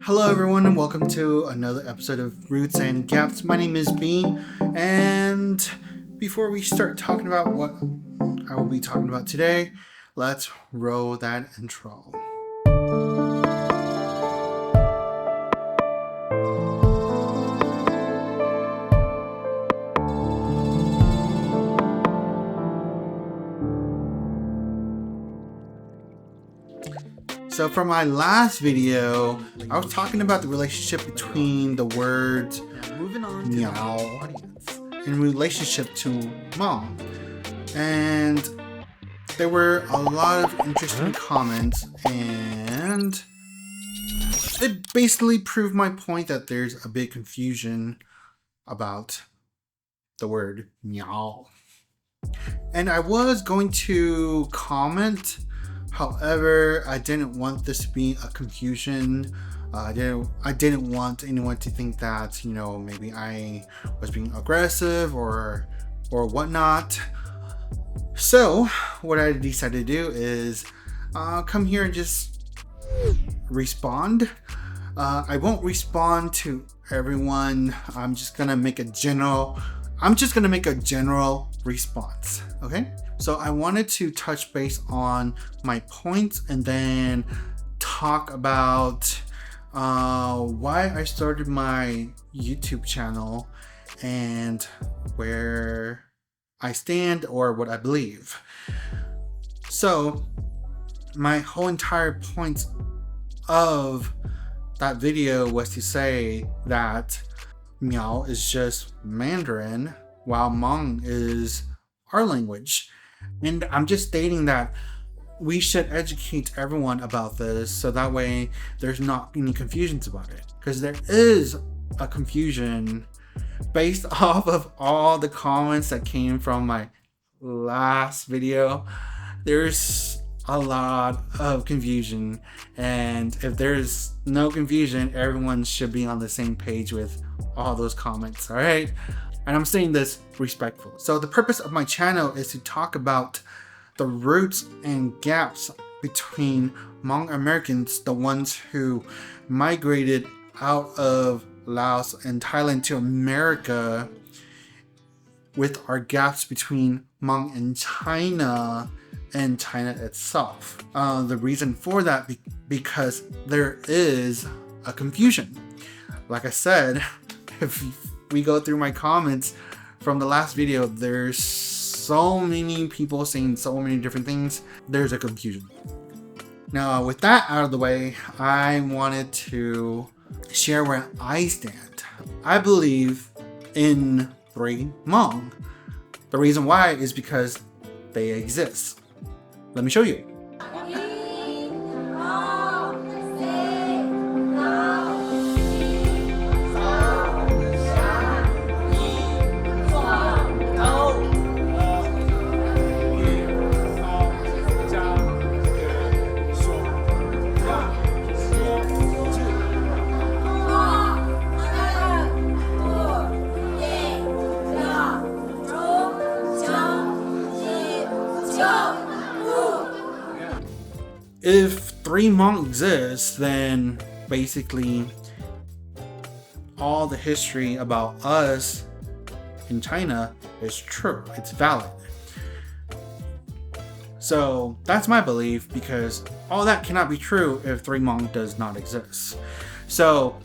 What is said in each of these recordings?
Hello everyone and welcome to another episode of Roots and Gaps. My name is B, and before we start talking about what I will be talking about today, let's roll that intro. So for my last video, I was talking about the relationship between the words meow in relationship to Hmong. And there were a lot of interesting comments, and it basically proved my point that there's a big confusion about the word meow. And I was going to comment. However, I didn't want this to be a confusion. I didn't want anyone to think that, maybe I was being aggressive or whatnot. So what I decided to do is come here and just respond. I won't respond to everyone. I'm just gonna make a general response. Okay. So I wanted to touch base on my points and then talk about why I started my YouTube channel and where I stand or what I believe. So my whole entire point of that video was to say that Miao is just Mandarin while Hmong is our language. And I'm just stating that we should educate everyone about this so that way there's not any confusions about it. Because there is a confusion based off of all the comments that came from my last video. There's a lot of confusion, and if there's no confusion, everyone should be on the same page with all those comments, all right? And I'm saying this respectfully. So the purpose of my channel is to talk about the roots and gaps between Hmong Americans, the ones who migrated out of Laos and Thailand to America, with our gaps between Hmong and China and China itself. The reason for that because there is a confusion. Like I said, if we go through my comments from the last video, there's so many people saying so many different things. There's a confusion. Now, with that out of the way, I wanted to share where I stand. I believe in three Hmong. The reason why is because they exist. Let me show you. If three Hmong exists, then basically all the history about us in China is true. It's valid. So that's my belief, because all that cannot be true if three Hmong does not exist. So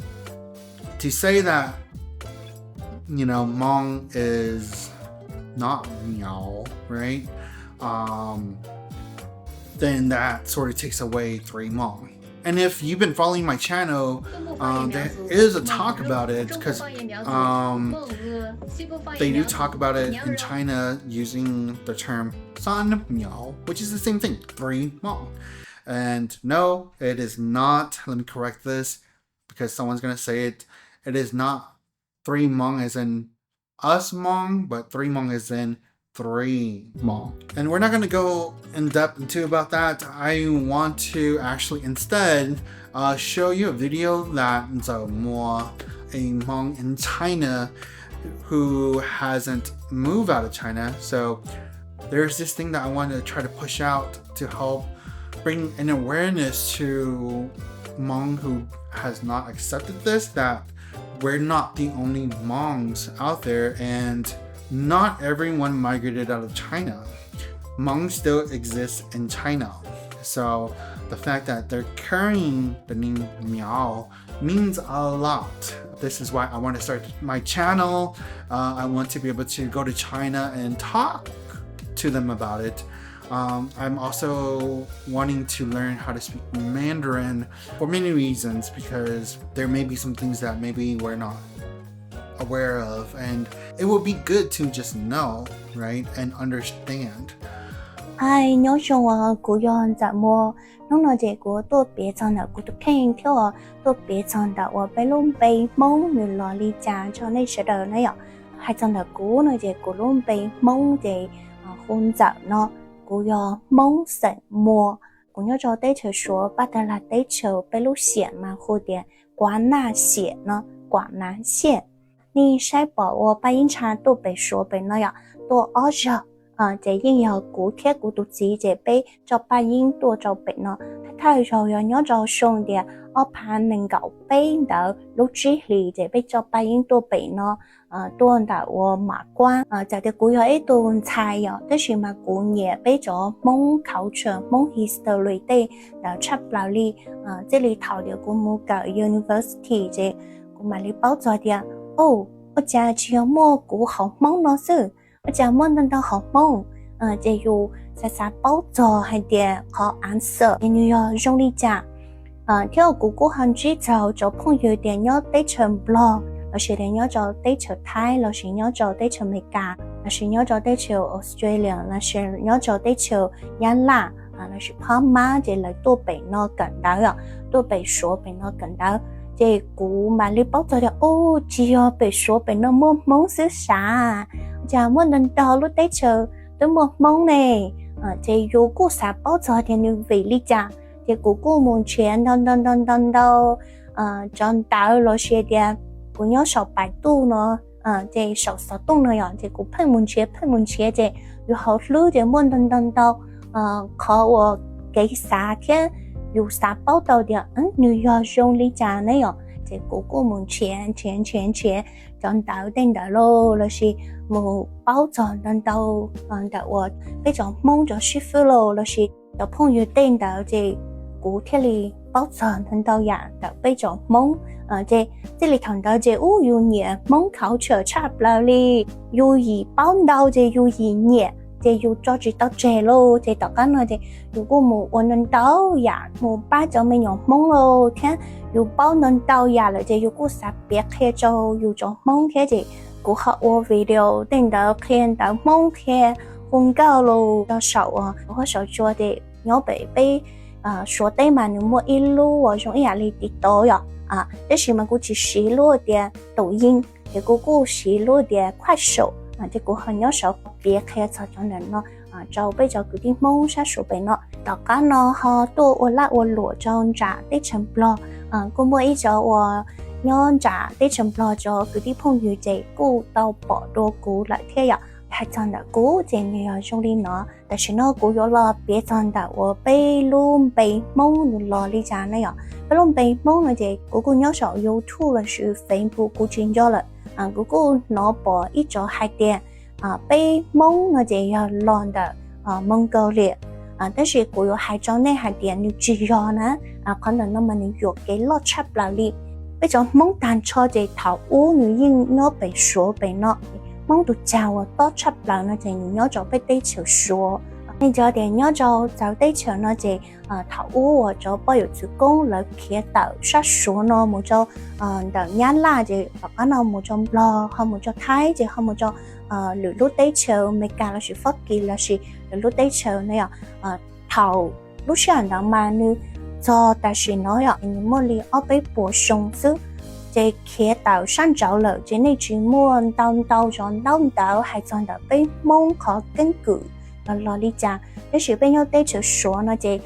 to say that, Hmong is not Miao, right? Then that sort of takes away three Hmong. And if you've been following my channel, there is a talk about it, because they do talk about it in China using the term San Miao, which is the same thing, three Hmong. And no, it is not. Let me correct this, because someone's going to say it. It is not three Hmong as in us Hmong, but three Hmong as in three Hmong. And we're not going to go in depth into about that. I want to actually instead show you a video that Moua, a Hmong in China who hasn't moved out of China. So there's this thing that I want to try to push out to help bring an awareness to Hmong who has not accepted this, that we're not the only Hmongs out there, and not everyone migrated out of China. Hmong still exists in China. So the fact that they're carrying the name Miao means a lot. This is why I want to start my channel. I want to be able to go to China and talk to them about it. I'm also wanting to learn how to speak Mandarin for many reasons, because there may be some things that maybe we're not aware of, and it would be good to just know, right, and understand. Ai nhớ trong của yon dạ mua nó nói gì của tôi biết rằng là của tôi khen theo tôi biết rằng là ở bên luôn bên mông như là lý cha cho nên sẽ đời này ạ hay rằng là của nói gì của luôn bên mông thì hôn dạ nó của yo mông sẵn mua của nhớ cho tới chờ số bắt đầu là tới chờ bên lúc xiển mà khu điện quán na xiển nó quán na xiển ni sai bỏ ở bên cha tôi bị số bên nó ạ tôi ở giờ chế yên giờ cũ thiết của tụi chị chế bé cho ba yên tua cho bé nó thay rồi nhớ cho xong thì ở pan mình gạo bé đỡ lúc chỉ thì chế bé cho ba yên tua bé nó tua đỡ mà quan giờ thì cũ ấy tua sai rồi tức là mà cũ nhẹ bé cho Hmong culture Hmong history đây đỡ chấp lại đi这里考的của một cái university chế của mà đi báo cho thì ở nhà chỉ có mua cũ học Hmong nó sư cha muốn nên đâu học Hmong chỉ dù sa bảo cho hay để có answer như trong lý cha theo của hành trí cho phong yêu để nhớ tới trường blog là sẽ để nhớ cho tới trường Thái là sẽ nhớ cho tới trường Mỹ là sẽ nhớ cho tới trường Australia là sẽ nhớ cho tới trường Nhật là sẽ phá má để lại tôi bị nó cần đó rồi tôi bị số bị nó cần đó chỉ của mà lý bảo cho chỉ bị số bị nó muốn xứ xa chả muốn đến đó lúc đấy chờ tôi một mong này chỉ dù cô xã bảo cho thì như vậy lý cha thì cô muốn chuyện đâu chọn tạo lo xe đi cô nhớ sầu bài tu nó thì sầu tu nó rồi thì cô phải muốn chuyện thì dù họ lưu thì muốn đến đâu khó cái xã thế dù xã bảo đâu thì như giờ trong lý cha này rồi thì cô muốn chuyện chọn tạo tên đó là gì một bao tròn đến đâu đã ở bây giờ mong cho sư phụ là gì đã phong yêu tên đó thì cụ thể là bao tròn đến đâu ya đã bây giờ mong thì là thằng đó thì yêu nhẹ mong khảo trở chắp lại đi yêu gì bao đâu thì yêu gì nhẹ thì yêu cho chị tao trẻ lô thì tao cái nói thì yêu có một ôn đâu ya một ba cho mình nhỏ mong lô thế yêu bao nên đâu ya là thì yêu có sắp biết khi cho yêu cho mong thế thì của họ video tên đó khen đó mong khen không cao lô đó sợ họ sợ cho thì nhớ bị số tay mà nếu mua ít lú ở trong nhà li tít tối thế thì mà cô chỉ xí lúa thì抖音thì cô xí lúa thì快手thì cô họ nhớ sợ biết khen cho nên nó cho bây giờ cứ đi mong sát số bên nó đó cả nó họ tôi ở lúa cho trả để chấm blog cô mua ít cho nhớ trả để chấm lo cho cứ đi phong yêu chị cô tao bỏ đồ cũ lại thế ạ hay chọn đã cũ thì nhiều trong đi nó tại sao nó cũ rồi lo biết chọn đã ở bên luôn bên mong lo đi trả này ạ bên luôn bên mong là chị cô nhớ sợ YouTube là sự Facebook của chuyên gia là cô nó bỏ ít cho hai tiền bên mong là chị lo đã mong câu liệt但是cô有hai cho này hai tiền như chỉ do nữa còn là nó mà nhiều cái lo chấp lại đi bây giờ mong đàn cho để thảo u người yên nó bị số bị nó mong tụi chào to chấp lại nó thì nhớ cho bây đây chịu số nên giờ để nhớ cho cháu đây chịu nó thì thảo u ở cho bao nhiêu chữ công là kia tạo sát số nó một cho đợt nhát là thì có nào một trong lo không một cho thái thì không một cho lửa lúc đấy chịu mấy cả là sự phát kỳ là sự lúc đấy chịu này thảo lúc sáng đó mà như cho ta chỉ nói những món li ở bên bổ sung chứ chỉ khi tạo sản trào lợi chỉ nên chỉ muốn đào chọn đào hay chọn đào bên mong khó根据là lý cha để sự bên nhau để chữ số nó chỉ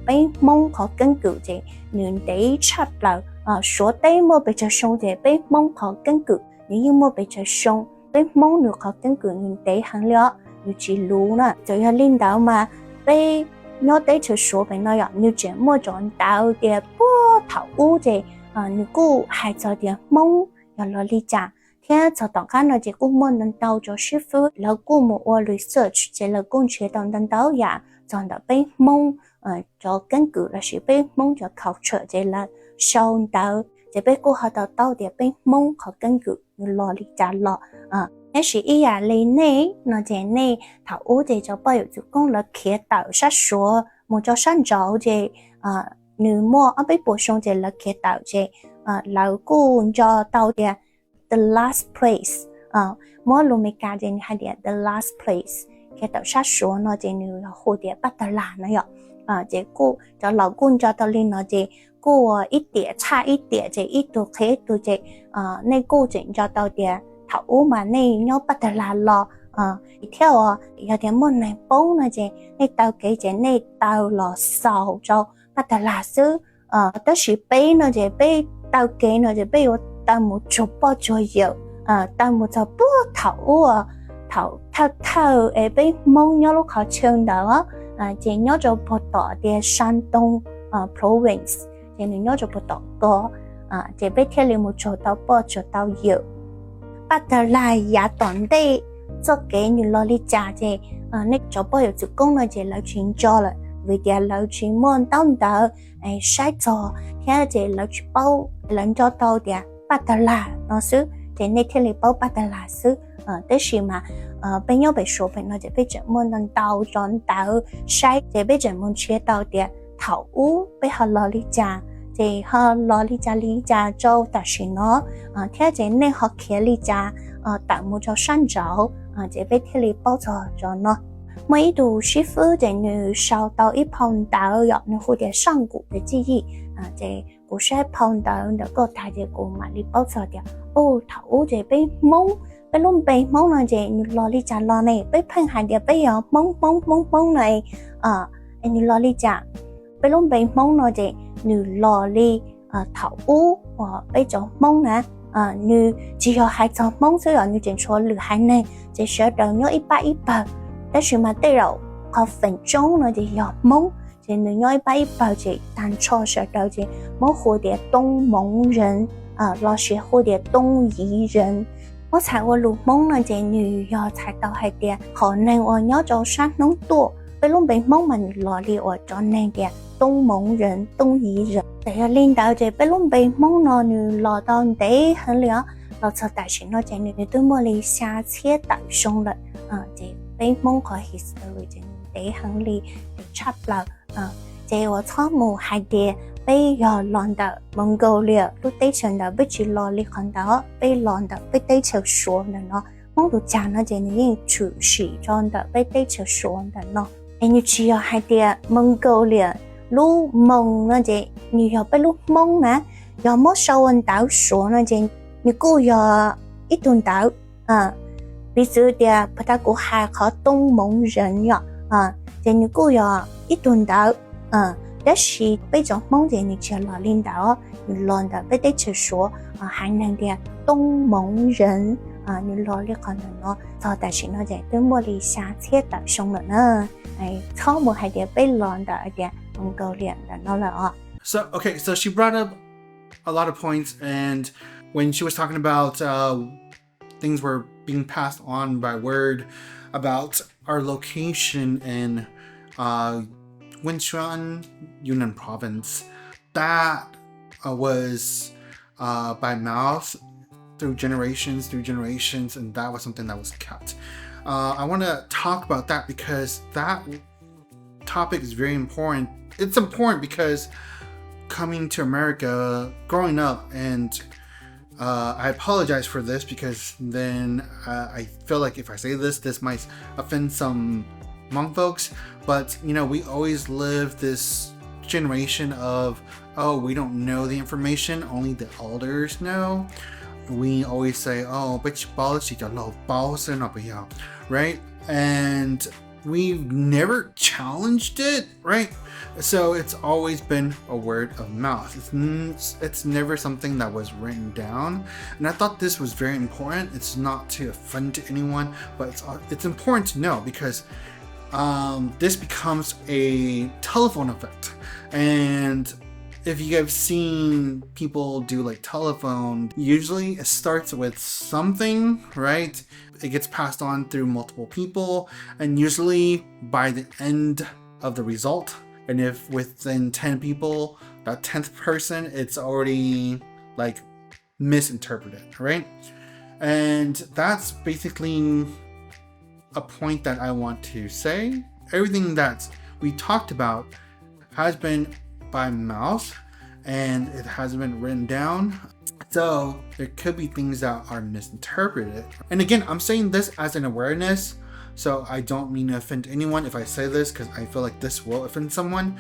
bên mong khó根据chỉ nên để chấp lại số đây mua bị chữ sung thì bên mong khó根据nhưng mua bị chữ sung bên mong được khó根据nên để hàng liệu như chỉ lú nè rồi là linh đạo mà bên nhớ tới chữ số bên nó như chuyện mua chọn tạo để bố thảo u thì nếu cô hay cho điểm mong giờ lo lý trả thế cho tao cái nó chỉ cũng muốn nâng tàu cho sư phụ là cô một ô research chỉ là cô chế tạo nâng tàu ya chọn đã bên mong cho căn cứ là sự bên mong cho culture chỉ là sau tàu chỉ bên cô họ tàu để bên mong họ căn cứ lo lý trả lo thế sự ý à lấy này nó chỉ này thảo ô để cho bao nhiêu công là khía tạo sát số một cho sản giáo để nếu mua ở bên bổ sung thì là khía tạo để lão cô cho tàu để the last place mỗi lúc mình cả thì hay để the last place khía tạo sát số nó chỉ nếu là hồ để bắt đầu là nó vậy để cô cho lão cô cho tàu lên nó để cô ít điểm差一点这一度可以度这那cô chỉ cho tàu để thảo mà này nhau bắt đầu là lo theo giờ thì môn này bố này chị này tao kể chị này tao là sầu cho bắt đầu là xứ tới sự bé nó chị bé tao kể nó chị bé tao một chục bao cho nhiều tao một chục bao thảo ấy bé mong nhau lúc họ trường đó chị nhau cho bộ tỏ để Shan Đông province chị nhau cho bộ tỏ có chị bé theo liền một chỗ tao bao cho tao nhiều bắt đầu là giá toàn đây cho cái như lo lý trả thì nên cho bao nhiêu chục công nói chỉ là chuyện cho là vì dia là chuyện muốn tao đỡ sai cho thế thì là chuyện bao lần cho tao dia bắt đầu là nó xứ thì nên theo lý bao bắt đầu là xứ tới khi mà bây giờ bị số phải nói chỉ bây giờ muốn tao chọn tao sai thì bây giờ muốn chia tao dia thảo u bây giờ lo lý trả thì họ lo lý trả cho ta xin nó thế thì nên họ kia lý trả tạo một cho sản giáo chỉ biết thế lý bao giờ cho nó mấy đồ sư phụ thì nữ sau tàu ít phong tạo dọn nữ khu để sang cụ để chi gì thì cụ sẽ phong tạo được có thay thì cụ mà lý bao giờ thì thảo thì biết mong biết luôn biết mong là thì lo lý trả lo này biết phân hành thì biết giờ mong này anh lo lý trả biết luôn biết mong là thì nữ lo lý thảo bây giờ mong nè như chỉ có hai trăm mong số như chuyện số lừa hai này chỉ sợ đầu nhớ ít ba但是嘛对了เขา分钟呢就要蒙就你要一把一把就单错舌头就蒙蝴蝶东蒙人老是蝴蝶东夷人我猜我录蒙呢就女要猜到还点可能我要做山农多被弄被蒙们罗里我做那点东蒙人东夷人但是领导就被弄被蒙了女老到得很了老早大学那就女对莫里下切打凶了就被蒙可 history 就得很里得差不了就我草木还得被要乱的蒙古了都得成的被去罗里看到被乱的被得成说的呢蒙古讲那就你处事装的被得成说的呢你只要还得蒙古了lúc mong nó chị nhiều giờ bên lúc mong nè giờ mất sau anh tạo số nó chị nhiều cô giờ ít tuần tạo ví dụ thì bắt đầu của hai khó đông mong人呀thì nhiều cô giờ ít tuần tạo đó là bây giờ mong thì nhiều chuyện là领导làm的被对起说还能的东蒙人nhiều lo li còn nó sau đại sự nó vậy tới mua li xa thiết tập xong rồi nữa sau một hai điểm被làm的点So okay, so she brought up a lot of points, and when she was talking about things were being passed on by word about our location in Wenchuan, Yunnan province, that was by mouth through generations, and that was something that was kept. I want to talk about that because that topic is very important. It's important because coming to America, growing up, and I apologize for this because then I feel like if I say this might offend some Hmong folks, but you know, we always live this generation of, oh, we don't know the information, only the elders know. We always say, oh, right? And we've never challenged it, right? So it's always been a word of mouth. It's never something that was written down. And I thought this was very important. It's not to offend anyone, but it's important to know because this becomes a telephone effect. And if you have seen people do like telephone, usually it starts with something, right? It gets passed on through multiple people, and usually by the end of the result, and if within 10 people, that 10th person, it's already like misinterpreted, right? And that's basically a point that I want to say. Everything that we talked about has been by mouth and it hasn't been written down. So there could be things that are misinterpreted. And again, I'm saying this as an awareness. So I don't mean to offend anyone if I say this, because I feel like this will offend someone,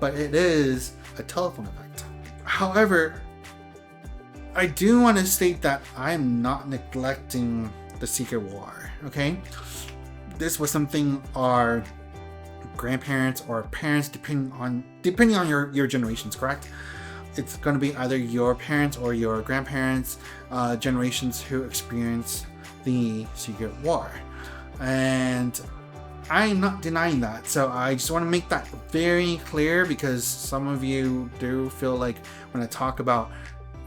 but it is a telephone effect. However, I do want to state that I am not neglecting the Secret War, okay? This was something our grandparents or parents, depending on your generations, correct? It's going to be either your parents or your grandparents' generations who experienced the Secret War. And I'm not denying that. So I just want to make that very clear, because some of you do feel like when I talk about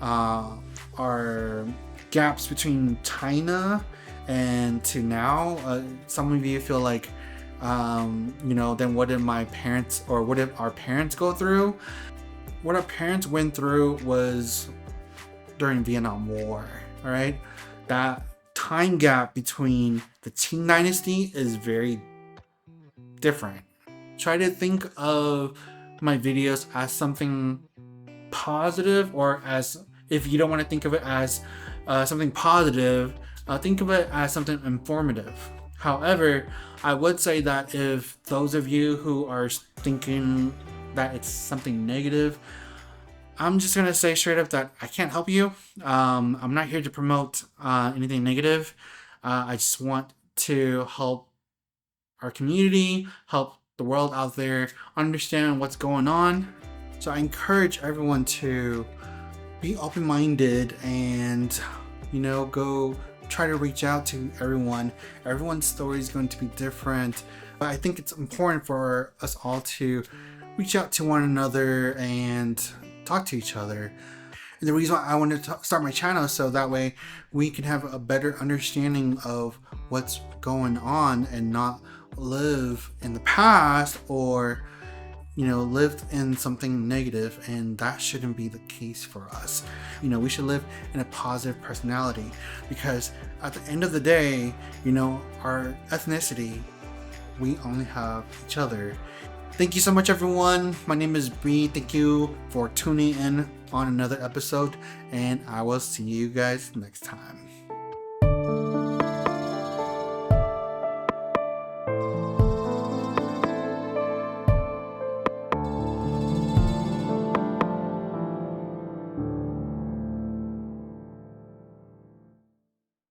our gaps between China and to now, some of you feel like, then what did my parents or what did our parents go through? What our parents went through was during Vietnam War, all right? That time gap between the Qing dynasty is very different. Try to think of my videos as something positive, or as, if you don't want to think of it as something positive, think of it as something informative. However, I would say that if those of you who are thinking that it's something negative, I'm just going to say straight up that I can't help you. I'm not here to promote anything negative. I just want to help our community, help the world out there understand what's going on. So I encourage everyone to be open-minded and, go try to reach out to everyone. Everyone's story is going to be different, but I think it's important for us all to reach out to one another and talk to each other. And the reason why I wanted to start my channel is so that way we can have a better understanding of what's going on and not live in the past or lived in something negative, and that shouldn't be the case for us. We should live in a positive personality, because at the end of the day, our ethnicity, we only have each other. Thank you so much, everyone. My name is Bree. Thank you for tuning in on another episode, and I will see you guys next time.